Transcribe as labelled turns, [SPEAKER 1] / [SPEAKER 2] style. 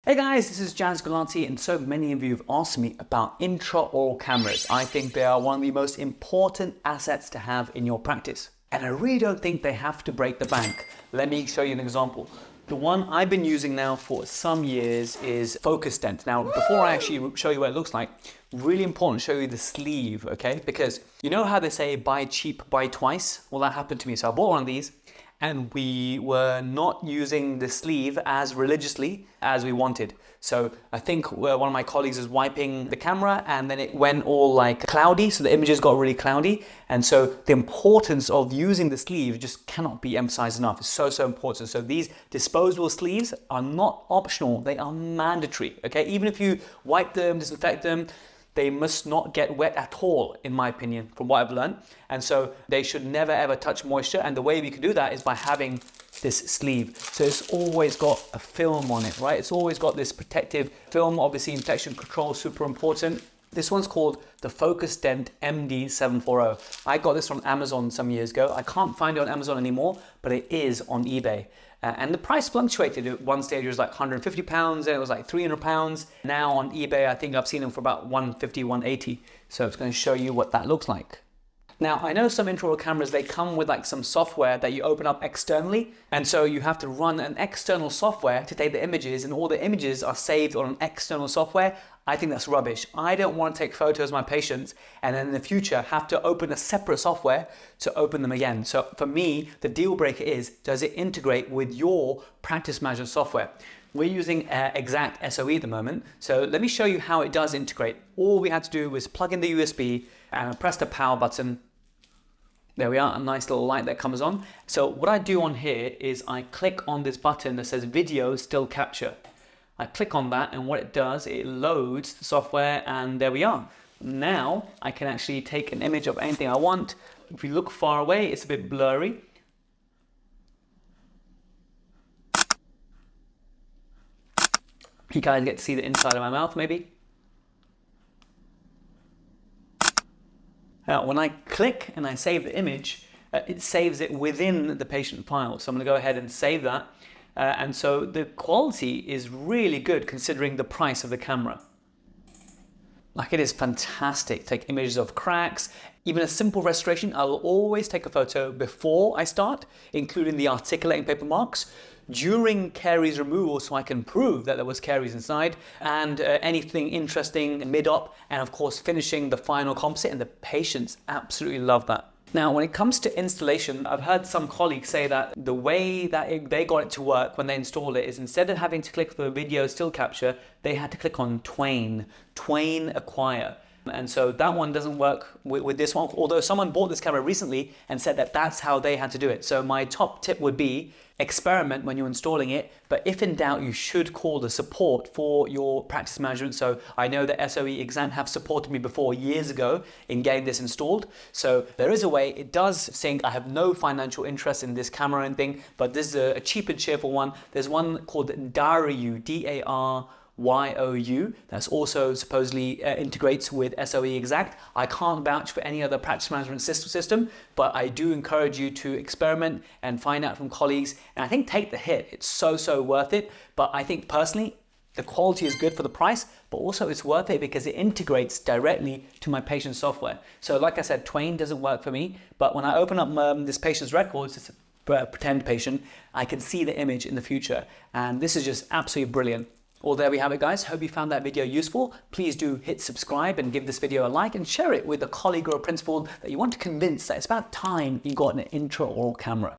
[SPEAKER 1] Hey guys, this is Jazz Galanti, and so many of you have asked me about intra-oral cameras. I think they are one of the most important assets to have in your practice. And I really don't think they have to break the bank. Let me show you an example. The one I've been using now for some years is FocusDent. Now, before I actually show you what it looks like, really important to show you the sleeve, okay? Because you know how they say buy cheap, buy twice? Well, that happened to me. So I bought one of these, and we were not using the sleeve as religiously as we wanted. So I think one of my colleagues was wiping the camera and then it went all like cloudy, so the images got really cloudy. And so the importance of using the sleeve just cannot be emphasized enough. It's so important. So these disposable sleeves are not optional, they are mandatory, okay? Even if you wipe them, disinfect them, they must not get wet at all, in my opinion, from what I've learned. And so they should never ever touch moisture. And the way we can do that is by having this sleeve. So it's always got a film on it, right? It's always got this protective film. Obviously, infection control is super important. This one's called the FocusDent MD740. I got this from Amazon some years ago. I can't find it on Amazon anymore, but it is on eBay. And the price fluctuated. At one stage it was like £150, then it was like £300. Now on eBay, I think I've seen them for about £150, £180. So it's going to show you what that looks like. Now, I know some intra-oral cameras, they come with like some software that you open up externally. And so you have to run an external software to take the images, and all the images are saved on an external software. I think that's rubbish. I don't want to take photos of my patients and then in the future have to open a separate software to open them again. So for me, the deal breaker is, does it integrate with your practice management software? We're using Exact SOE at the moment. So let me show you how it does integrate. All we had to do was plug in the USB and press the power button. There we are, a nice little light that comes on. So what I do on here is I click on this button that says video still capture. I click on that, and what it does, it loads the software, and there we are. Now I can actually take an image of anything I want. If we look far away, it's a bit blurry. You guys get to see the inside of my mouth maybe. Now, when I click and I save the image, it saves it within the patient file. So I'm going to go ahead and save that. And so the quality is really good considering the price of the camera. Like, it is fantastic. Take images of cracks, even a simple restoration. I will always take a photo before I start, including the articulating paper marks, during caries removal so I can prove that there was caries inside, and anything interesting mid-op, and of course finishing the final composite, and the patients absolutely love that. Now, when it comes to installation, I've heard some colleagues say that the way that they got it to work when they installed it is, instead of having to click the video still capture, they had to click on Twain Acquire. And so that one doesn't work with this one, although someone bought this camera recently and said that that's how they had to do it. So my top tip would be experiment when you're installing it, but if in doubt, you should call the support for your practice management. So I know that SOE Exam have supported me before years ago in getting this installed. So there is a way. It does sync. I have no financial interest in this camera or anything, but this is a cheap and cheerful one. There's one called Daryu, DARYOU, that's also supposedly integrates with SOE Exact. I can't vouch for any other practice management system, but I do encourage you to experiment and find out from colleagues, and I think take the hit. It's so worth it. But I think personally, the quality is good for the price, but also it's worth it because it integrates directly to my patient's software. So like I said, Twain doesn't work for me, but when I open up this patient's records, it's a pretend patient, I can see the image in the future, and this is just absolutely brilliant. Well, there we have it, guys. Hope you found that video useful. Please do hit subscribe and give this video a like, and share it with a colleague or a principal that you want to convince that it's about time you got an intra-oral camera.